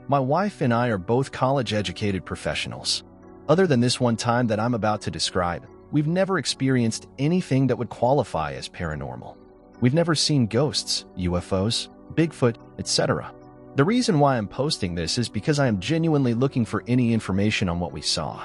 My wife and I are both college-educated professionals. Other than this one time that I'm about to describe, we've never experienced anything that would qualify as paranormal. We've never seen ghosts, UFOs, Bigfoot, etc. The reason why I'm posting this is because I am genuinely looking for any information on what we saw.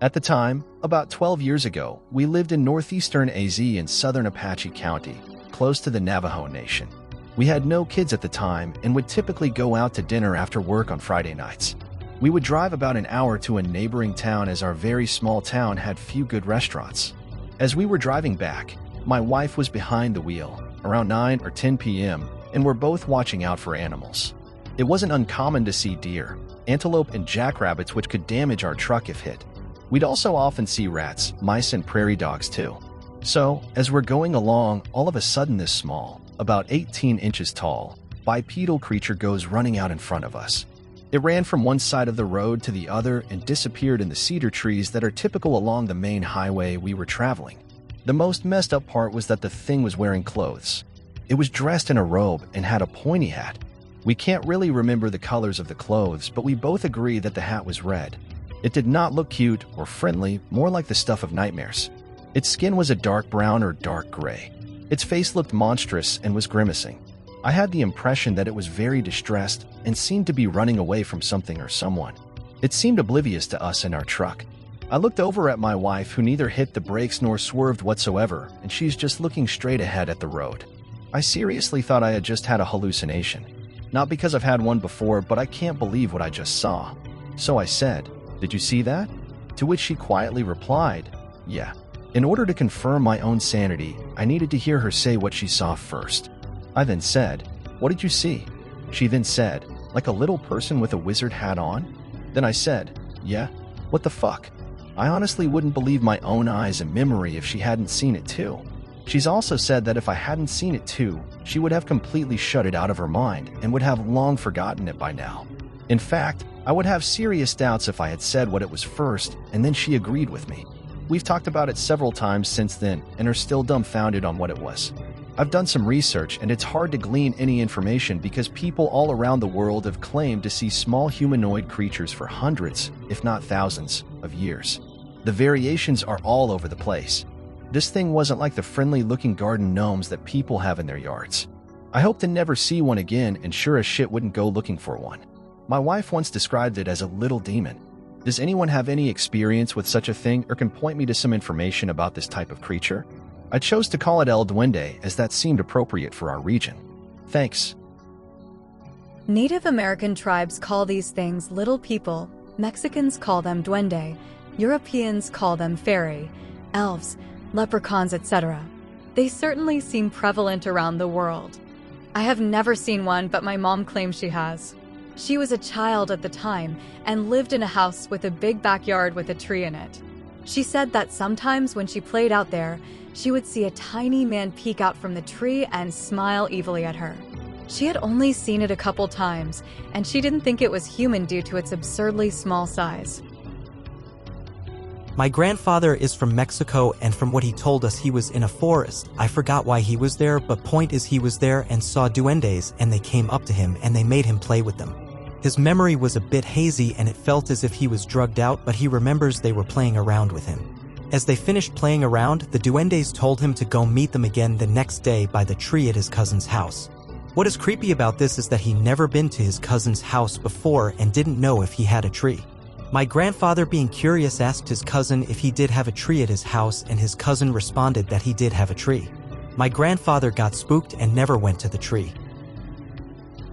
At the time, about 12 years ago, we lived in northeastern AZ in southern Apache County, close to the Navajo Nation. We had no kids at the time and would typically go out to dinner after work on Friday nights. We would drive about an hour to a neighboring town as our very small town had few good restaurants. As we were driving back, my wife was behind the wheel, around 9 or 10 p.m., and we're both watching out for animals. It wasn't uncommon to see deer, antelope, and jackrabbits which could damage our truck if hit. We'd also often see rats, mice, and prairie dogs too. So, as we're going along, all of a sudden this small, about 18 inches tall, bipedal creature goes running out in front of us. It ran from one side of the road to the other and disappeared in the cedar trees that are typical along the main highway we were traveling. The most messed up part was that the thing was wearing clothes. It was dressed in a robe and had a pointy hat. We can't really remember the colors of the clothes, but we both agree that the hat was red. It did not look cute or friendly, more like the stuff of nightmares. Its skin was a dark brown or dark gray. Its face looked monstrous and was grimacing. I had the impression that it was very distressed and seemed to be running away from something or someone. It seemed oblivious to us in our truck. I looked over at my wife, who neither hit the brakes nor swerved whatsoever, and she's just looking straight ahead at the road. I seriously thought I had just had a hallucination. Not because I've had one before, but I can't believe what I just saw. So I said, "Did you see that?" To which she quietly replied, "Yeah." In order to confirm my own sanity, I needed to hear her say what she saw first. I then said, "What did you see?" She then said, "Like a little person with a wizard hat on?" Then I said, "Yeah, what the fuck?" I honestly wouldn't believe my own eyes and memory if she hadn't seen it too. She's also said that if I hadn't seen it too, she would have completely shut it out of her mind and would have long forgotten it by now. In fact, I would have serious doubts if I had said what it was first, and then she agreed with me. We've talked about it several times since then and are still dumbfounded on what it was. I've done some research, and it's hard to glean any information because people all around the world have claimed to see small humanoid creatures for hundreds, if not thousands, of years. The variations are all over the place. This thing wasn't like the friendly-looking garden gnomes that people have in their yards. I hope to never see one again, and sure as shit wouldn't go looking for one. My wife once described it as a little demon. Does anyone have any experience with such a thing or can point me to some information about this type of creature? I chose to call it El Duende as that seemed appropriate for our region. Thanks. Native American tribes call these things little people. Mexicans call them duende. Europeans call them fairy, elves, leprechauns, etc. They certainly seem prevalent around the world. I have never seen one, but my mom claims she has. She was a child at the time and lived in a house with a big backyard with a tree in it. She said that sometimes when she played out there, she would see a tiny man peek out from the tree and smile evilly at her. She had only seen it a couple times, and she didn't think it was human due to its absurdly small size. My grandfather is from Mexico, and from what he told us, he was in a forest. I forgot why he was there, but point is he was there and saw duendes, and they came up to him and they made him play with them. His memory was a bit hazy and it felt as if he was drugged out, but he remembers they were playing around with him. As they finished playing around, the duendes told him to go meet them again the next day by the tree at his cousin's house. What is creepy about this is that he'd never been to his cousin's house before and didn't know if he had a tree. My grandfather, being curious, asked his cousin if he did have a tree at his house, and his cousin responded that he did have a tree. My grandfather got spooked and never went to the tree.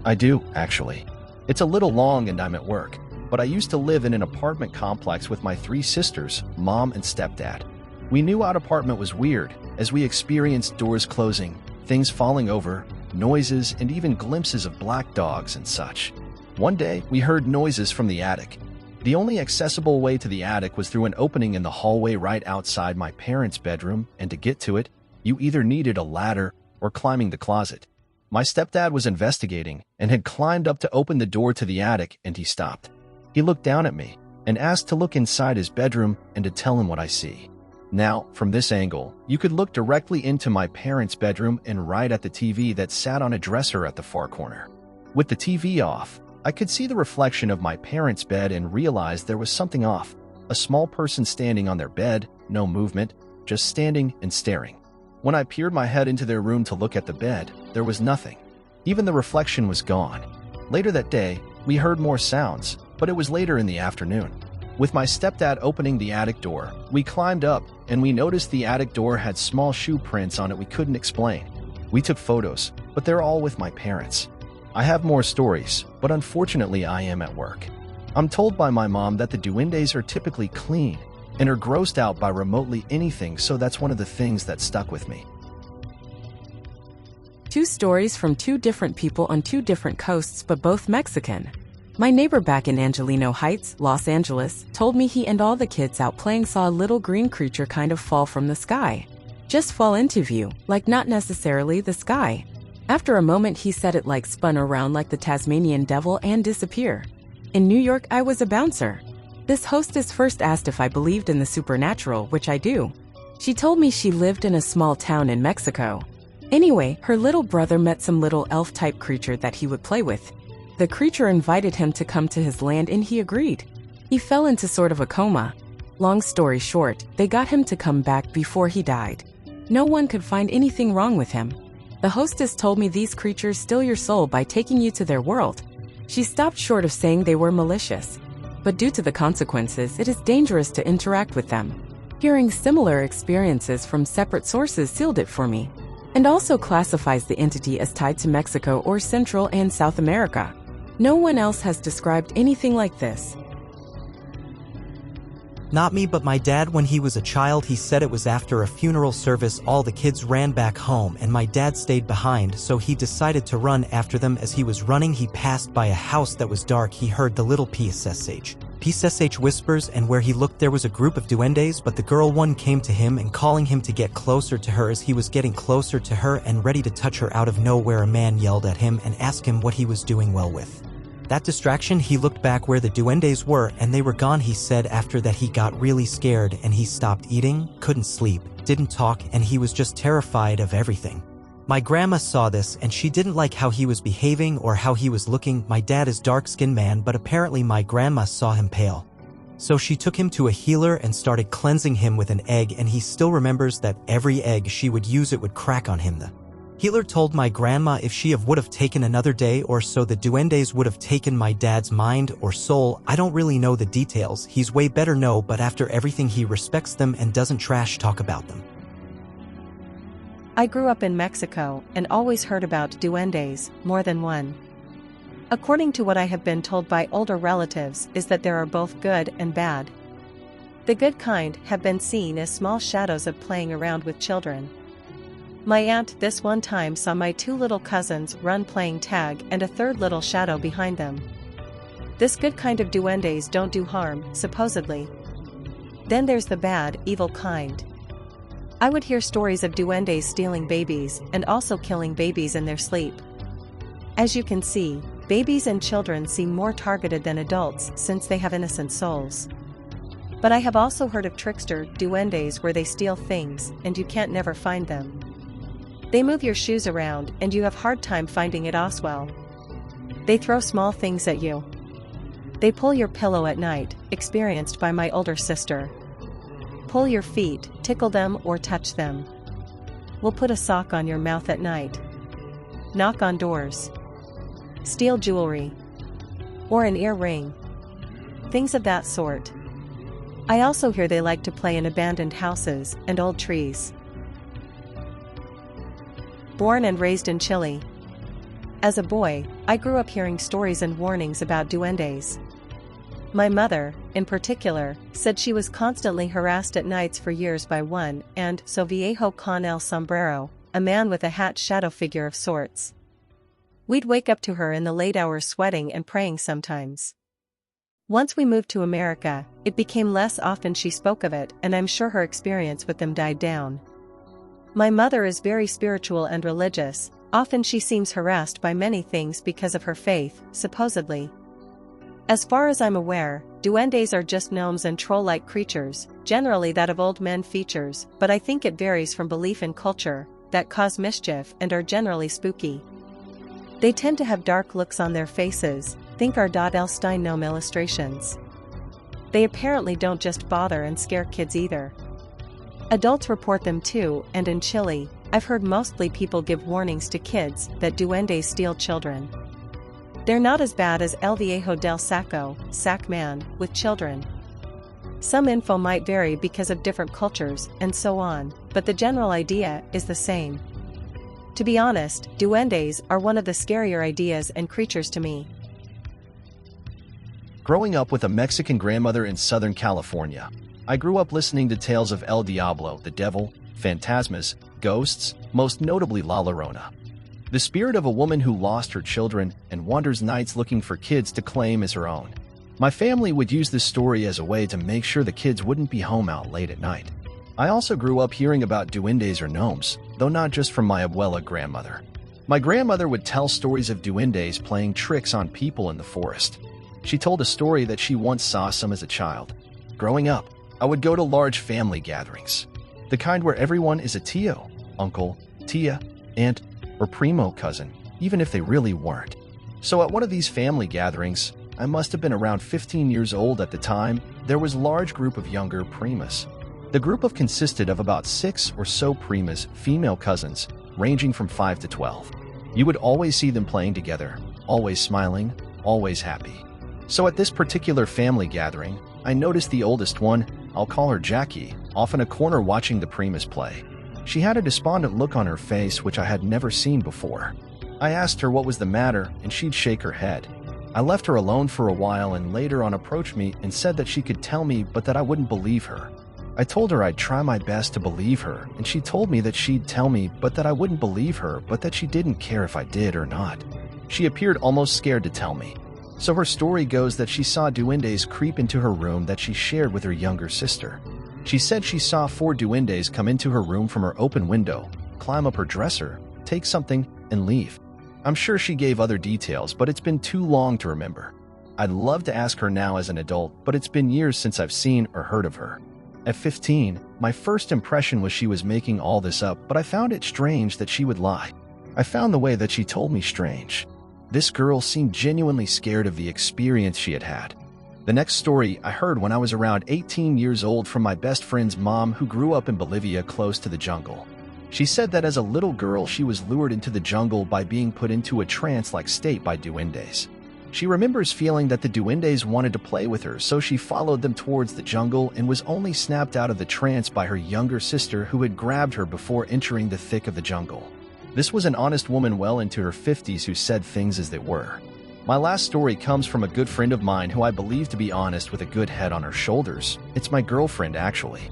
I do, actually. It's a little long and I'm at work, but I used to live in an apartment complex with my 3 sisters, mom and stepdad. We knew our apartment was weird, as we experienced doors closing, things falling over, noises, and even glimpses of black dogs and such. One day, we heard noises from the attic. The only accessible way to the attic was through an opening in the hallway right outside my parents' bedroom, and to get to it, you either needed a ladder or climbing the closet. My stepdad was investigating and had climbed up to open the door to the attic, and he stopped. He looked down at me and asked to look inside his bedroom and to tell him what I see. Now, from this angle, you could look directly into my parents' bedroom and right at the TV that sat on a dresser at the far corner. With the TV off, I could see the reflection of my parents' bed and realized there was something off. A small person standing on their bed, no movement, just standing and staring. When I peered my head into their room to look at the bed, there was nothing. Even the reflection was gone. Later that day, we heard more sounds, but it was later in the afternoon. With my stepdad opening the attic door, we climbed up and we noticed the attic door had small shoe prints on it we couldn't explain. We took photos, but they're all with my parents. I have more stories, but unfortunately I am at work. I'm told by my mom that the duendes are typically clean and are grossed out by remotely anything, so that's one of the things that stuck with me. Two stories from two different people on two different coasts, but both Mexican. My neighbor back in Angelino Heights, Los Angeles, told me he and all the kids out playing saw a little green creature kind of fall from the sky. Just fall into view, like not necessarily the sky. After a moment, he said it like spun around like the Tasmanian devil and disappear. In New York, I was a bouncer. This hostess first asked if I believed in the supernatural, which I do. She told me she lived in a small town in Mexico. Anyway, her little brother met some little elf-type creature that he would play with. The creature invited him to come to his land and he agreed. He fell into sort of a coma. Long story short, they got him to come back before he died. No one could find anything wrong with him. The hostess told me these creatures steal your soul by taking you to their world. She stopped short of saying they were malicious. But due to the consequences, it is dangerous to interact with them. Hearing similar experiences from separate sources sealed it for me, and also classifies the entity as tied to Mexico or Central and South America. No one else has described anything like this. Not me, but my dad. When he was a child, he said it was after a funeral service all the kids ran back home and my dad stayed behind, so he decided to run after them. As he was running, he passed by a house that was dark. He heard the little PSSH whispers, and where he looked there was a group of duendes, but the girl one came to him and calling him to get closer to her. As he was getting closer to her and ready to touch her, out of nowhere a man yelled at him and asked him what he was doing. Well, with that distraction, he looked back where the duendes were and they were gone. He said after that he got really scared and he stopped eating, couldn't sleep, didn't talk, and he was just terrified of everything. My grandma saw this and she didn't like how he was behaving or how he was looking. My dad is dark-skinned man, but apparently my grandma saw him pale. So she took him to a healer and started cleansing him with an egg, and he still remembers that every egg she would use it would crack on him. The healer told my grandma if she would have taken another day or so, the duendes would have taken my dad's mind or soul. I don't really know the details. He's way better know, but after everything he respects them and doesn't trash talk about them. I grew up in Mexico and always heard about duendes, more than one. According to what I have been told by older relatives is that there are both good and bad. The good kind have been seen as small shadows of playing around with children. My aunt this one time saw my two little cousins run playing tag and a third little shadow behind them. This good kind of duendes don't do harm, supposedly. Then there's the bad, evil kind. I would hear stories of duendes stealing babies and also killing babies in their sleep. As you can see, babies and children seem more targeted than adults since they have innocent souls. But I have also heard of trickster duendes where they steal things and you can't never find them. They move your shoes around and you have hard time finding it as well. They throw small things at you. They pull your pillow at night, experienced by my older sister. Pull your feet, tickle them or touch them. Will put a sock on your mouth at night. Knock on doors. Steal jewelry. Or an earring. Things of that sort. I also hear they like to play in abandoned houses and old trees. Born and raised in Chile. As a boy, I grew up hearing stories and warnings about duendes. My mother, in particular, said she was constantly harassed at nights for years by one and so viejo con el sombrero, a man with a hat shadow figure of sorts. We'd wake up to her in the late hours sweating and praying sometimes. Once we moved to America, it became less often she spoke of it, and I'm sure her experience with them died down. My mother is very spiritual and religious. Often she seems harassed by many things because of her faith, supposedly. As far as I'm aware, duendes are just gnomes and troll-like creatures, generally that of old men features, but I think it varies from belief and culture, that cause mischief and are generally spooky. They tend to have dark looks on their faces, Think r.Elstein gnome illustrations. They apparently don't just bother and scare kids either. Adults report them too, and in Chile, I've heard mostly people give warnings to kids that duendes steal children. They're not as bad as El Viejo del Saco, Sack Man, with children. Some info might vary because of different cultures and so on, but the general idea is the same. To be honest, duendes are one of the scarier ideas and creatures to me. Growing up with a Mexican grandmother in Southern California, I grew up listening to tales of El Diablo, the devil, phantasmas, ghosts, most notably La Llorona, the spirit of a woman who lost her children and wanders nights looking for kids to claim as her own. My family would use this story as a way to make sure the kids wouldn't be home out late at night. I also grew up hearing about duendes or gnomes, though not just from my abuela grandmother. My grandmother would tell stories of duendes playing tricks on people in the forest. She told a story that she once saw some as a child. Growing up, I would go to large family gatherings, the kind where everyone is a tío, uncle, tia, aunt, or primo cousin, even if they really weren't. So at one of these family gatherings, I must have been around 15 years old at the time, there was a large group of younger primas. The group consisted of about 6 or so primas, female cousins, ranging from 5 to 12. You would always see them playing together, always smiling, always happy. So at this particular family gathering, I noticed the oldest one, I'll call her Jackie, off in a corner watching the primas play. She had a despondent look on her face which I had never seen before. I asked her what was the matter, and she'd shake her head. I left her alone for a while and later on approached me and said that she could tell me but that I wouldn't believe her. I told her I'd try my best to believe her, and she told me that she'd tell me but that I wouldn't believe her, but that she didn't care if I did or not. She appeared almost scared to tell me. So her story goes that she saw duendes creep into her room that she shared with her younger sister. She said she saw 4 duendes come into her room from her open window, climb up her dresser, take something, and leave. I'm sure she gave other details, but it's been too long to remember. I'd love to ask her now as an adult, but it's been years since I've seen or heard of her. At 15, my first impression was she was making all this up, but I found it strange that she would lie. I found the way that she told me strange. This girl seemed genuinely scared of the experience she had had. The next story I heard when I was around 18 years old from my best friend's mom who grew up in Bolivia close to the jungle. She said that as a little girl she was lured into the jungle by being put into a trance-like state by duendes. She remembers feeling that the duendes wanted to play with her, so she followed them towards the jungle and was only snapped out of the trance by her younger sister who had grabbed her before entering the thick of the jungle. This was an honest woman well into her 50s who said things as they were. My last story comes from a good friend of mine who I believe to be honest with a good head on her shoulders. It's my girlfriend, actually.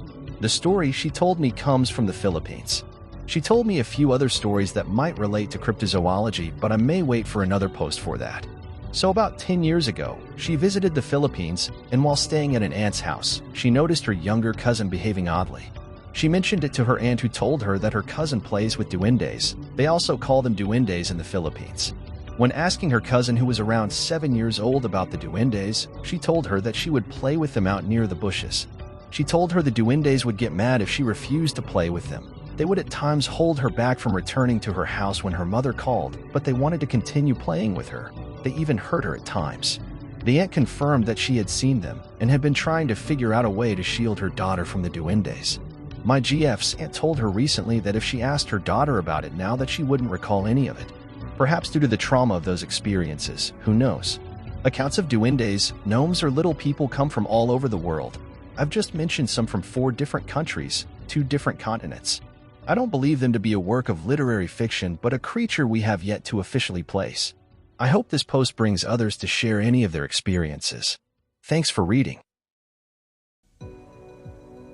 The story she told me comes from the Philippines. She told me a few other stories that might relate to cryptozoology, but I may wait for another post for that. So about 10 years ago, she visited the Philippines, and while staying at an aunt's house, she noticed her younger cousin behaving oddly. She mentioned it to her aunt who told her that her cousin plays with duendes. They also call them duendes in the Philippines. When asking her cousin who was around 7 years old about the duendes, she told her that she would play with them out near the bushes. She told her the duendes would get mad if she refused to play with them. They would at times hold her back from returning to her house when her mother called, but they wanted to continue playing with her. They even hurt her at times. The aunt confirmed that she had seen them and had been trying to figure out a way to shield her daughter from the duendes. My GF's aunt told her recently that if she asked her daughter about it now that she wouldn't recall any of it. Perhaps due to the trauma of those experiences, who knows? Accounts of duendes, gnomes, or little people come from all over the world. I've just mentioned some from 4 different countries, 2 different continents. I don't believe them to be a work of literary fiction, but a creature we have yet to officially place. I hope this post brings others to share any of their experiences. Thanks for reading.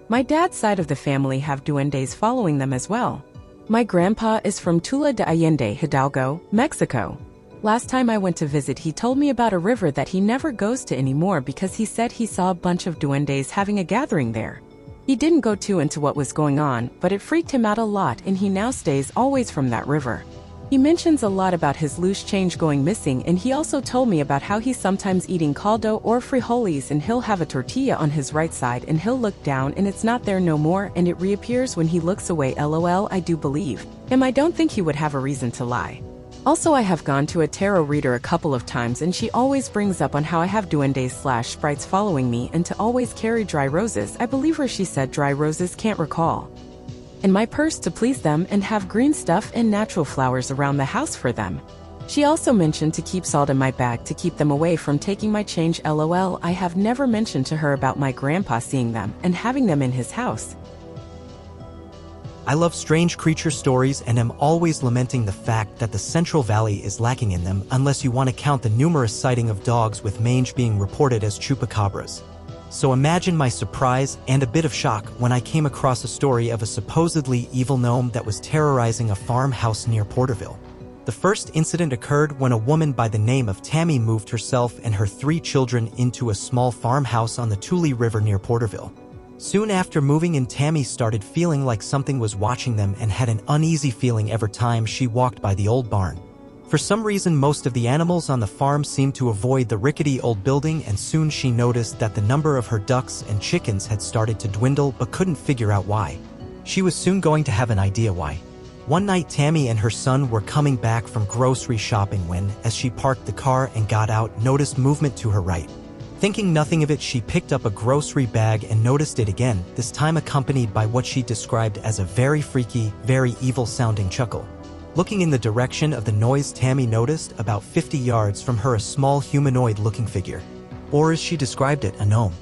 My dad's side of the family have duendes following them as well. My grandpa is from Tula de Allende, Hidalgo, Mexico. Last time I went to visit, he told me about a river that he never goes to anymore because he said he saw a bunch of duendes having a gathering there. He didn't go too into what was going on, but it freaked him out a lot, and he now stays always from that river. He mentions a lot about his loose change going missing, and he also told me about how he's sometimes eating caldo or frijoles and he'll have a tortilla on his right side and he'll look down and it's not there no more and it reappears when he looks away. LOL, I do believe him. I don't think he would have a reason to lie. Also, I have gone to a tarot reader a couple of times and she always brings up on how I have duendes/sprites following me and to always carry dry roses. I believe her she said dry roses, can't recall. In my purse to please them and have green stuff and natural flowers around the house for them. She also mentioned to keep salt in my bag to keep them away from taking my change. LOL. I have never mentioned to her about my grandpa seeing them and having them in his house. I love strange creature stories and am always lamenting the fact that the Central Valley is lacking in them unless you want to count the numerous sighting of dogs with mange being reported as chupacabras. So imagine my surprise and a bit of shock when I came across a story of a supposedly evil gnome that was terrorizing a farmhouse near Porterville. The first incident occurred when a woman by the name of Tammy moved herself and her 3 children into a small farmhouse on the Tule River near Porterville. Soon after moving in, Tammy started feeling like something was watching them and had an uneasy feeling every time she walked by the old barn. For some reason, most of the animals on the farm seemed to avoid the rickety old building, and soon she noticed that the number of her ducks and chickens had started to dwindle but couldn't figure out why. She was soon going to have an idea why. One night, Tammy and her son were coming back from grocery shopping when, as she parked the car and got out, noticed movement to her right. Thinking nothing of it, she picked up a grocery bag and noticed it again, this time accompanied by what she described as a very freaky, very evil-sounding chuckle. Looking in the direction of the noise, Tammy noticed, about 50 yards from her, a small humanoid-looking figure. Or as she described it, a gnome.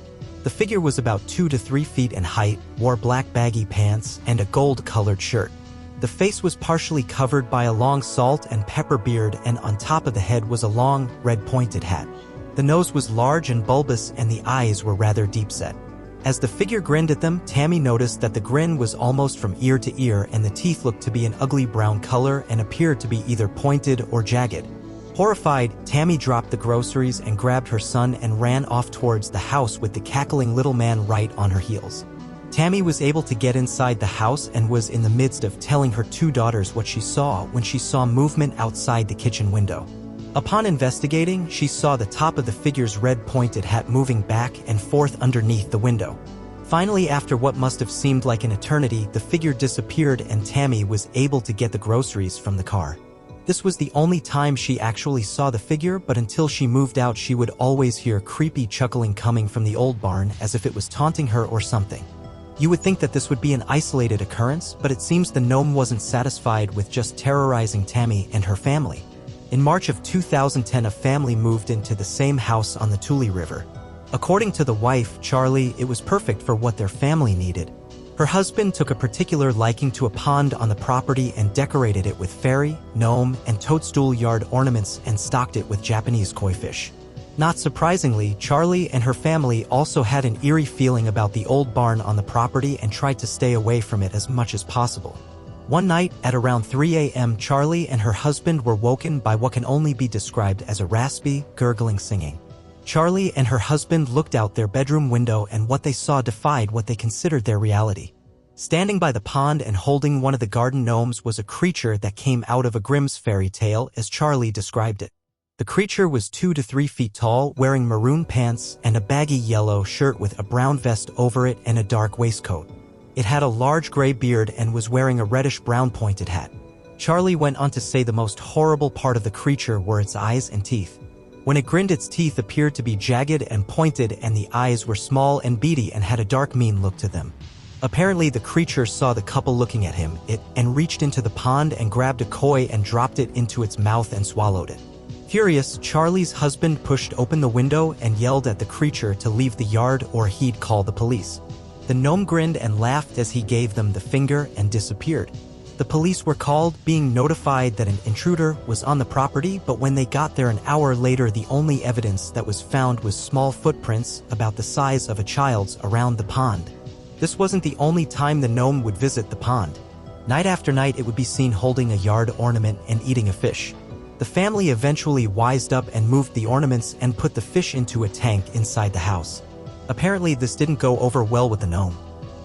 The figure was about 2 to 3 feet in height, wore black baggy pants, and a gold-colored shirt. The face was partially covered by a long salt and pepper beard, and on top of the head was a long, red-pointed hat. The nose was large and bulbous, and the eyes were rather deep-set. As the figure grinned at them, Tammy noticed that the grin was almost from ear to ear, and the teeth looked to be an ugly brown color and appeared to be either pointed or jagged. Horrified, Tammy dropped the groceries and grabbed her son and ran off towards the house with the cackling little man right on her heels. Tammy was able to get inside the house and was in the midst of telling her 2 daughters what she saw when she saw movement outside the kitchen window. Upon investigating, she saw the top of the figure's red-pointed hat moving back and forth underneath the window. Finally, after what must have seemed like an eternity, the figure disappeared and Tammy was able to get the groceries from the car. This was the only time she actually saw the figure, but until she moved out, she would always hear creepy chuckling coming from the old barn as if it was taunting her or something. You would think that this would be an isolated occurrence, but it seems the gnome wasn't satisfied with just terrorizing Tammy and her family. In March of 2010, a family moved into the same house on the Tule River. According to the wife, Charlie, it was perfect for what their family needed. Her husband took a particular liking to a pond on the property and decorated it with fairy, gnome, and toadstool yard ornaments and stocked it with Japanese koi fish. Not surprisingly, Charlie and her family also had an eerie feeling about the old barn on the property and tried to stay away from it as much as possible. One night, at around 3 a.m., Charlie and her husband were woken by what can only be described as a raspy, gurgling singing. Charlie and her husband looked out their bedroom window, and what they saw defied what they considered their reality. Standing by the pond and holding one of the garden gnomes was a creature that came out of a Grimm's fairy tale, as Charlie described it. The creature was 2 to 3 feet tall, wearing maroon pants and a baggy yellow shirt with a brown vest over it and a dark waistcoat. It had a large gray beard and was wearing a reddish-brown pointed hat. Charlie went on to say the most horrible part of the creature were its eyes and teeth. When it grinned, its teeth appeared to be jagged and pointed, and the eyes were small and beady and had a dark, mean look to them. Apparently, the creature saw the couple looking at him, and reached into the pond and grabbed a koi and dropped it into its mouth and swallowed it. Furious, Charlie's husband pushed open the window and yelled at the creature to leave the yard or he'd call the police. The gnome grinned and laughed as he gave them the finger and disappeared. The police were called, being notified that an intruder was on the property, but when they got there an hour later, the only evidence that was found was small footprints about the size of a child's around the pond. This wasn't the only time the gnome would visit the pond. Night after night, it would be seen holding a yard ornament and eating a fish. The family eventually wised up and moved the ornaments and put the fish into a tank inside the house. Apparently, this didn't go over well with the gnome.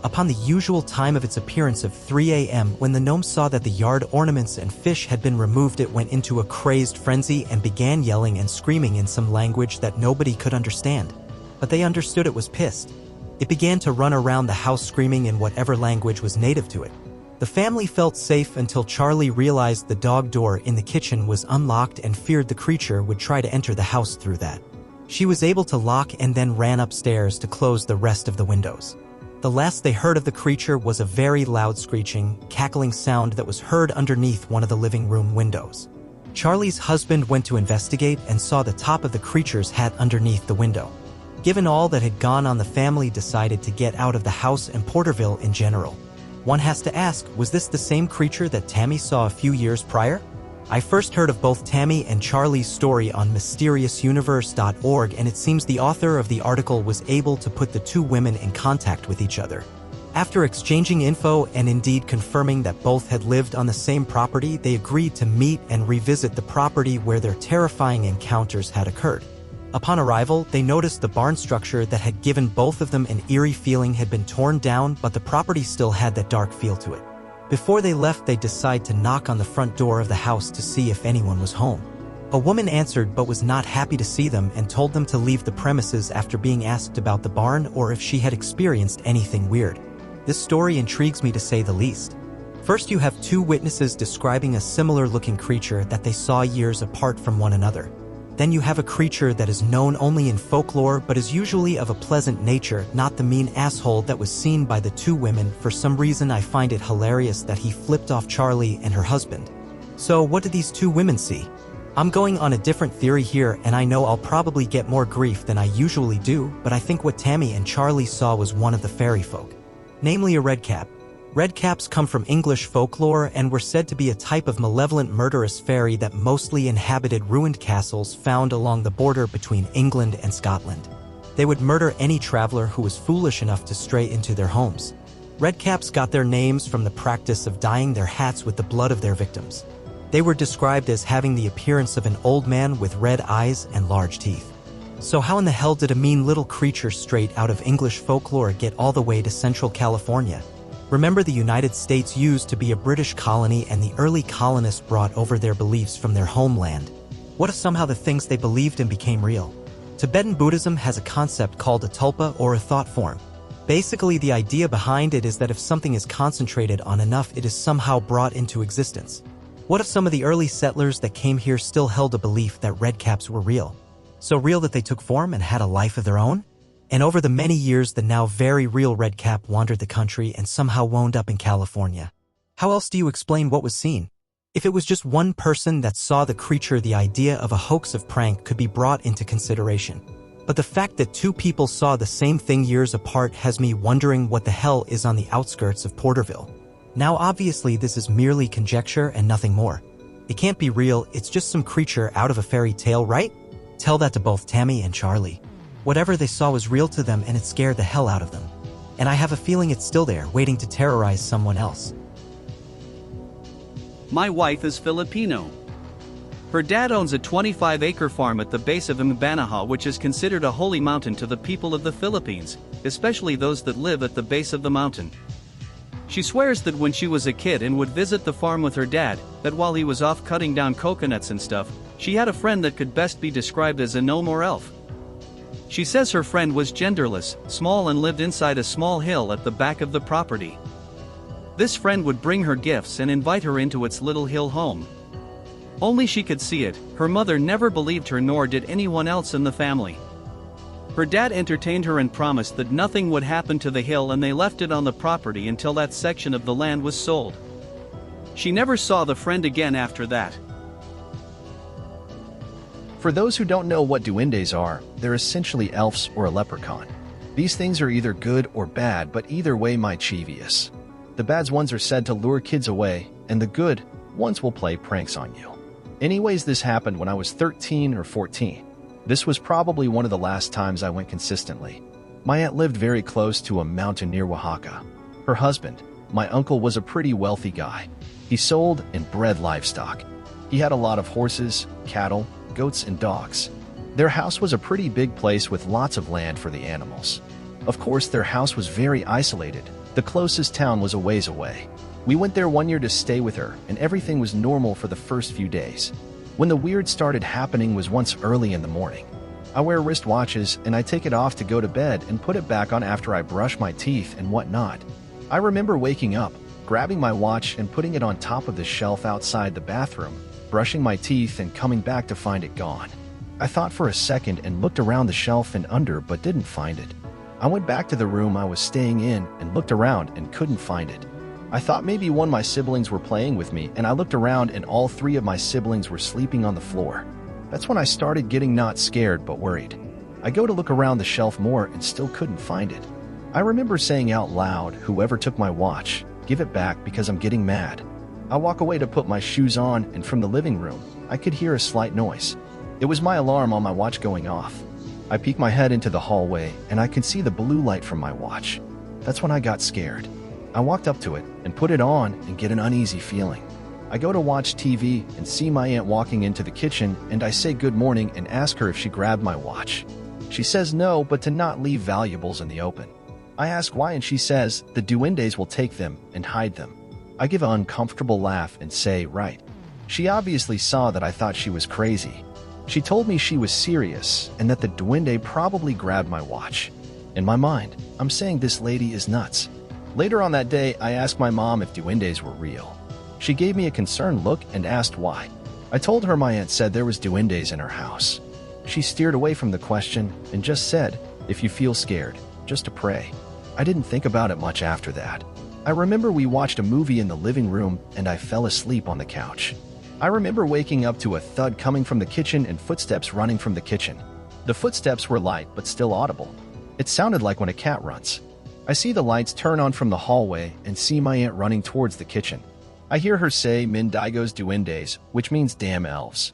Upon the usual time of its appearance of 3 a.m., when the gnome saw that the yard ornaments and fish had been removed, it went into a crazed frenzy and began yelling and screaming in some language that nobody could understand. But they understood it was pissed. It began to run around the house screaming in whatever language was native to it. The family felt safe until Charlie realized the dog door in the kitchen was unlocked and feared the creature would try to enter the house through that. She was able to lock and then ran upstairs to close the rest of the windows. The last they heard of the creature was a very loud screeching, cackling sound that was heard underneath one of the living room windows. Charlie's husband went to investigate and saw the top of the creature's hat underneath the window. Given all that had gone on, the family decided to get out of the house and Porterville in general. One has to ask, was this the same creature that Tammy saw a few years prior? I first heard of both Tammy and Charlie's story on mysteriousuniverse.org, and it seems the author of the article was able to put the two women in contact with each other. After exchanging info and indeed confirming that both had lived on the same property, they agreed to meet and revisit the property where their terrifying encounters had occurred. Upon arrival, they noticed the barn structure that had given both of them an eerie feeling had been torn down, but the property still had that dark feel to it. Before they left, they decided to knock on the front door of the house to see if anyone was home. A woman answered but was not happy to see them and told them to leave the premises after being asked about the barn or if she had experienced anything weird. This story intrigues me to say the least. First, you have two witnesses describing a similar-looking creature that they saw years apart from one another. Then you have a creature that is known only in folklore but is usually of a pleasant nature, not the mean asshole that was seen by the two women. For some reason, I find it hilarious that he flipped off Charlie and her husband. So what did these two women see? I'm going on a different theory here, and I know I'll probably get more grief than I usually do, but I think what Tammy and Charlie saw was one of the fairy folk, namely a redcap. Redcaps come from English folklore and were said to be a type of malevolent murderous fairy that mostly inhabited ruined castles found along the border between England and Scotland. They would murder any traveler who was foolish enough to stray into their homes. Redcaps got their names from the practice of dyeing their hats with the blood of their victims. They were described as having the appearance of an old man with red eyes and large teeth. So how in the hell did a mean little creature straight out of English folklore get all the way to Central California? Remember, the United States used to be a British colony, and the early colonists brought over their beliefs from their homeland. What if somehow the things they believed in became real? Tibetan Buddhism has a concept called a tulpa, or a thought form. Basically, the idea behind it is that if something is concentrated on enough, it is somehow brought into existence. What if some of the early settlers that came here still held a belief that redcaps were real? So real that they took form and had a life of their own? And over the many years, the now very real redcap wandered the country and somehow wound up in California. How else do you explain what was seen? If it was just one person that saw the creature, the idea of a hoax of prank could be brought into consideration. But the fact that two people saw the same thing years apart has me wondering what the hell is on the outskirts of Porterville. Now obviously this is merely conjecture and nothing more. It can't be real, it's just some creature out of a fairy tale, right? Tell that to both Tammy and Charlie. Whatever they saw was real to them and it scared the hell out of them. And I have a feeling it's still there, waiting to terrorize someone else. My wife is Filipino. Her dad owns a 25-acre farm at the base of Mbanahaw, which is considered a holy mountain to the people of the Philippines, especially those that live at the base of the mountain. She swears that when she was a kid and would visit the farm with her dad, that while he was off cutting down coconuts and stuff, she had a friend that could best be described as a gnome or elf. She says her friend was genderless, small, and lived inside a small hill at the back of the property. This friend would bring her gifts and invite her into its little hill home. Only she could see it. Her mother never believed her, nor did anyone else in the family. Her dad entertained her and promised that nothing would happen to the hill, and they left it on the property until that section of the land was sold. She never saw the friend again after that. For those who don't know what duendes are, they're essentially elves or a leprechaun. These things are either good or bad, but either way mischievous. The bad ones are said to lure kids away, and the good ones will play pranks on you. Anyways, this happened when I was 13 or 14. This was probably one of the last times I went consistently. My aunt lived very close to a mountain near Oaxaca. Her husband, my uncle, was a pretty wealthy guy. He sold and bred livestock. He had a lot of horses, cattle, goats, and dogs. Their house was a pretty big place with lots of land for the animals. Of course, their house was very isolated. The closest town was a ways away. We went there one year to stay with her, and everything was normal for the first few days. When the weird started happening was once early in the morning. I wear wristwatches and I take it off to go to bed and put it back on after I brush my teeth and whatnot. I remember waking up, grabbing my watch and putting it on top of the shelf outside the bathroom, brushing my teeth and coming back to find it gone. I thought for a second and looked around the shelf and under but didn't find it. I went back to the room I was staying in and looked around and couldn't find it. I thought maybe one of my siblings were playing with me, and I looked around and all three of my siblings were sleeping on the floor. That's when I started getting not scared but worried. I go to look around the shelf more and still couldn't find it. I remember saying out loud, "Whoever took my watch, give it back because I'm getting mad." I walk away to put my shoes on, and from the living room, I could hear a slight noise. It was my alarm on my watch going off. I peek my head into the hallway and I could see the blue light from my watch. That's when I got scared. I walked up to it and put it on and get an uneasy feeling. I go to watch TV and see my aunt walking into the kitchen, and I say good morning and ask her if she grabbed my watch. She says no, but to not leave valuables in the open. I ask why, and she says the duendes will take them and hide them. I give an uncomfortable laugh and say, right. She obviously saw that I thought she was crazy. She told me she was serious and that the duende probably grabbed my watch. In my mind, I'm saying this lady is nuts. Later on that day, I asked my mom if duendes were real. She gave me a concerned look and asked why. I told her my aunt said there was duendes in her house. She steered away from the question and just said, if you feel scared, just to pray. I didn't think about it much after that. I remember we watched a movie in the living room and I fell asleep on the couch. I remember waking up to a thud coming from the kitchen and footsteps running from the kitchen. The footsteps were light but still audible. It sounded like when a cat runs. I see the lights turn on from the hallway and see my aunt running towards the kitchen. I hear her say Mendigos duendes, which means damn elves.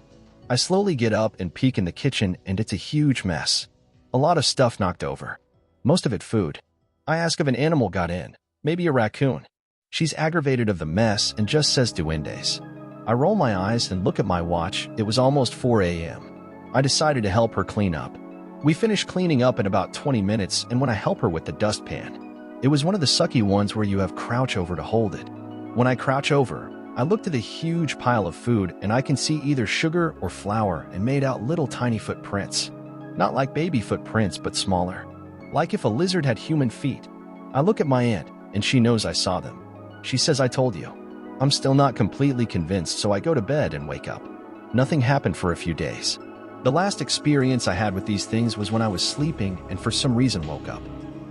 I slowly get up and peek in the kitchen and it's a huge mess. A lot of stuff knocked over. Most of it food. I ask if an animal got in, maybe a raccoon. She's aggravated of the mess and just says duendes. I roll my eyes and look at my watch. It was almost 4 a.m. I decided to help her clean up. We finished cleaning up in about 20 minutes, and when I help her with the dustpan, it was one of the sucky ones where you have crouch over to hold it. When I crouch over, I looked at the huge pile of food and I can see either sugar or flour and made out little tiny footprints. Not like baby footprints, but smaller. Like if a lizard had human feet. I look at my aunt and she knows I saw them. She says, I told you. I'm still not completely convinced, so I go to bed and wake up. Nothing happened for a few days. The last experience I had with these things was when I was sleeping and for some reason woke up.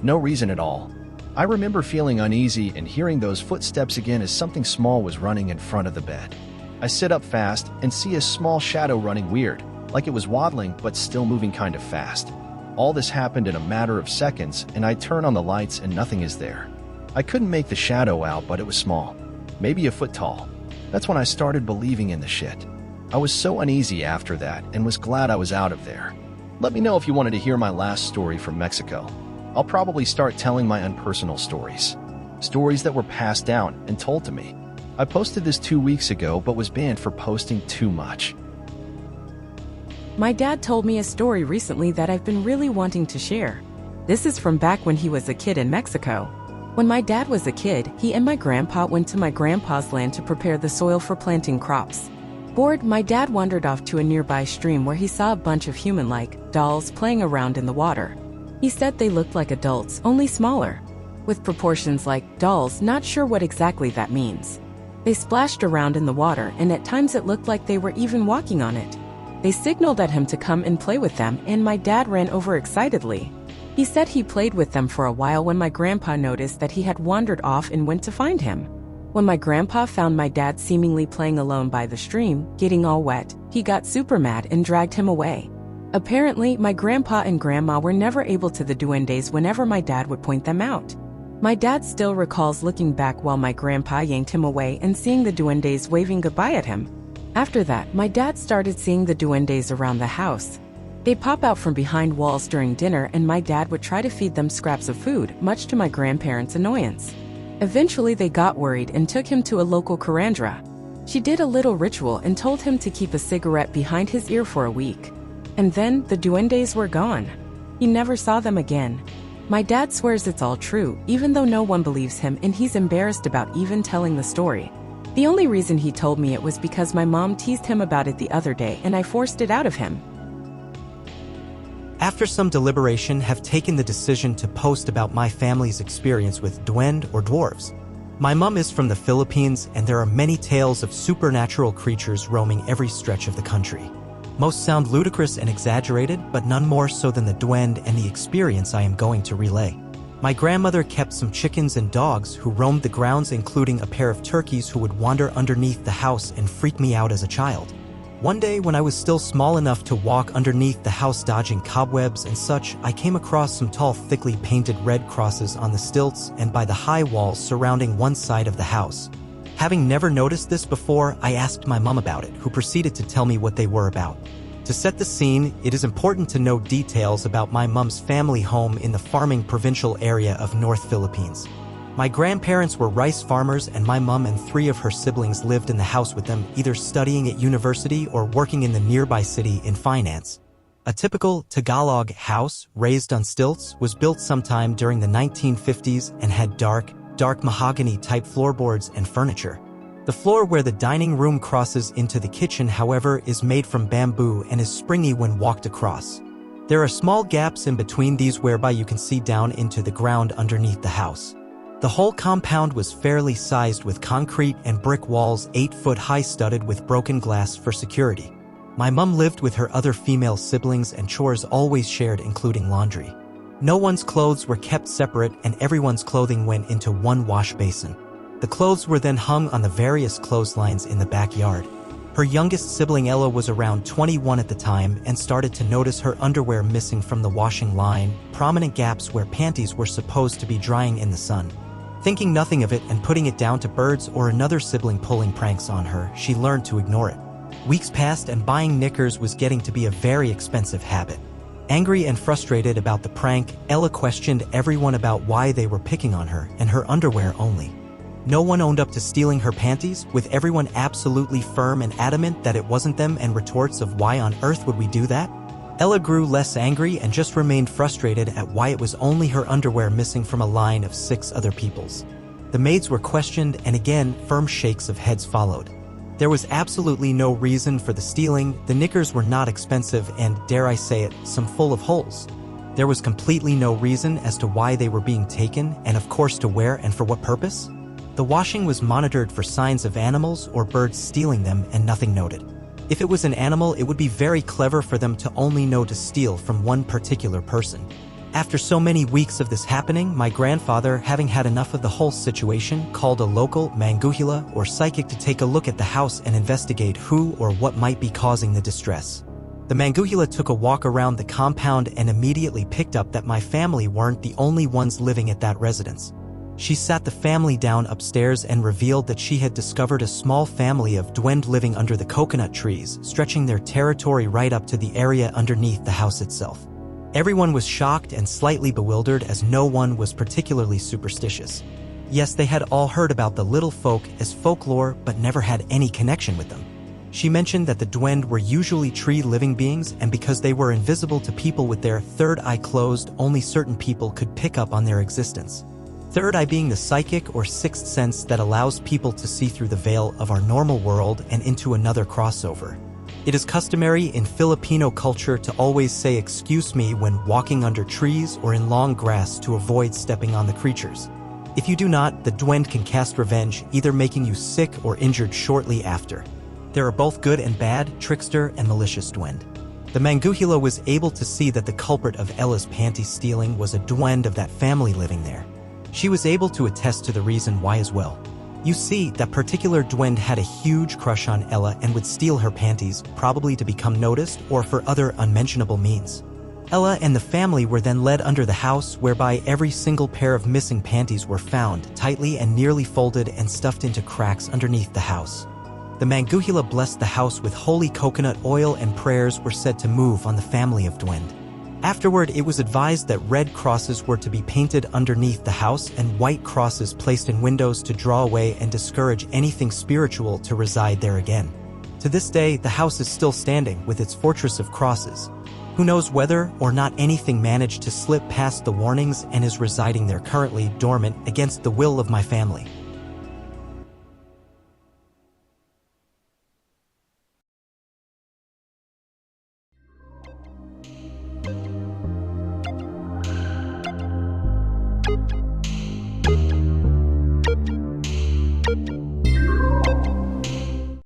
No reason at all. I remember feeling uneasy and hearing those footsteps again as something small was running in front of the bed. I sit up fast and see a small shadow running weird, like it was waddling but still moving kind of fast. All this happened in a matter of seconds, and I turn on the lights and nothing is there. I couldn't make the shadow out, but it was small. Maybe a foot tall. That's when I started believing in the shit. I was so uneasy after that and was glad I was out of there. Let me know if you wanted to hear my last story from Mexico. I'll probably start telling my unpersonal stories. Stories that were passed down and told to me. I posted this 2 weeks ago but was banned for posting too much. My dad told me a story recently that I've been really wanting to share. This is from back when he was a kid in Mexico. When my dad was a kid, he and my grandpa went to my grandpa's land to prepare the soil for planting crops. Bored, my dad wandered off to a nearby stream where he saw a bunch of human-like dolls playing around in the water. He said they looked like adults, only smaller, with proportions like dolls, not sure what exactly that means. They splashed around in the water, and at times it looked like they were even walking on it. They signaled at him to come and play with them, and my dad ran over excitedly. He said he played with them for a while when my grandpa noticed that he had wandered off and went to find him. When my grandpa found my dad seemingly playing alone by the stream, getting all wet, he got super mad and dragged him away. Apparently, my grandpa and grandma were never able to the duendes whenever my dad would point them out. My dad still recalls looking back while my grandpa yanked him away and seeing the duendes waving goodbye at him. After that, my dad started seeing the duendes around the house. They'd pop out from behind walls during dinner, and my dad would try to feed them scraps of food, much to my grandparents' annoyance. Eventually, they got worried and took him to a local curandera. She did a little ritual and told him to keep a cigarette behind his ear for a week. And then, the duendes were gone. He never saw them again. My dad swears it's all true, even though no one believes him, and he's embarrassed about even telling the story. The only reason he told me it was because my mom teased him about it the other day and I forced it out of him. After some deliberation, have taken the decision to post about my family's experience with duende or dwarves. My mom is from the Philippines, and there are many tales of supernatural creatures roaming every stretch of the country. Most sound ludicrous and exaggerated, but none more so than the duende and the experience I am going to relay. My grandmother kept some chickens and dogs who roamed the grounds, including a pair of turkeys who would wander underneath the house and freak me out as a child. One day, when I was still small enough to walk underneath the house dodging cobwebs and such, I came across some tall, thickly painted red crosses on the stilts and by the high walls surrounding one side of the house. Having never noticed this before, I asked my mom about it, who proceeded to tell me what they were about. To set the scene, it is important to know details about my mom's family home in the farming provincial area of North Philippines. My grandparents were rice farmers, and my mom and 3 of her siblings lived in the house with them, either studying at university or working in the nearby city in finance. A typical Tagalog house, raised on stilts, was built sometime during the 1950s and had dark mahogany-type floorboards and furniture. The floor where the dining room crosses into the kitchen, however, is made from bamboo and is springy when walked across. There are small gaps in between these whereby you can see down into the ground underneath the house. The whole compound was fairly sized with concrete and brick walls 8 foot high, studded with broken glass for security. My mom lived with her other female siblings, and chores always shared, including laundry. No one's clothes were kept separate, and everyone's clothing went into one wash basin. The clothes were then hung on the various clotheslines in the backyard. Her youngest sibling Ella was around 21 at the time and started to notice her underwear missing from the washing line, prominent gaps where panties were supposed to be drying in the sun. Thinking nothing of it and putting it down to birds or another sibling pulling pranks on her, she learned to ignore it. Weeks passed, and buying knickers was getting to be a very expensive habit. Angry and frustrated about the prank, Ella questioned everyone about why they were picking on her and her underwear only. No one owned up to stealing her panties, with everyone absolutely firm and adamant that it wasn't them, and retorts of why on earth would we do that? Ella grew less angry and just remained frustrated at why it was only her underwear missing from a line of 6 other people's. The maids were questioned, and again, firm shakes of heads followed. There was absolutely no reason for the stealing. The knickers were not expensive and, dare I say it, some full of holes. There was completely no reason as to why they were being taken, and of course to where and for what purpose. The washing was monitored for signs of animals or birds stealing them, and nothing noted. If it was an animal, it would be very clever for them to only know to steal from one particular person. After so many weeks of this happening, my grandfather, having had enough of the whole situation, called a local manguhula or psychic to take a look at the house and investigate who or what might be causing the distress. The manguhula took a walk around the compound and immediately picked up that my family weren't the only ones living at that residence. She sat the family down upstairs and revealed that she had discovered a small family of duende living under the coconut trees, stretching their territory right up to the area underneath the house itself. Everyone was shocked and slightly bewildered, as no one was particularly superstitious. Yes, they had all heard about the little folk as folklore, but never had any connection with them. She mentioned that the duende were usually tree-living beings, and because they were invisible to people with their third eye closed, only certain people could pick up on their existence. Third eye being the psychic or sixth sense that allows people to see through the veil of our normal world and into another crossover. It is customary in Filipino culture to always say "excuse me" when walking under trees or in long grass to avoid stepping on the creatures. If you do not, the duende can cast revenge, either making you sick or injured shortly after. There are both good and bad, trickster and malicious duende. The manguhula was able to see that the culprit of Ella's panty stealing was a duende of that family living there. She was able to attest to the reason why as well. You see, that particular duende had a huge crush on Ella and would steal her panties, probably to become noticed or for other unmentionable means. Ella and the family were then led under the house, whereby every single pair of missing panties were found, tightly and nearly folded and stuffed into cracks underneath the house. The manguhula blessed the house with holy coconut oil, and prayers were said to move on the family of duende. Afterward, it was advised that red crosses were to be painted underneath the house and white crosses placed in windows to draw away and discourage anything spiritual to reside there again. To this day, the house is still standing with its fortress of crosses. Who knows whether or not anything managed to slip past the warnings and is residing there currently dormant against the will of my family.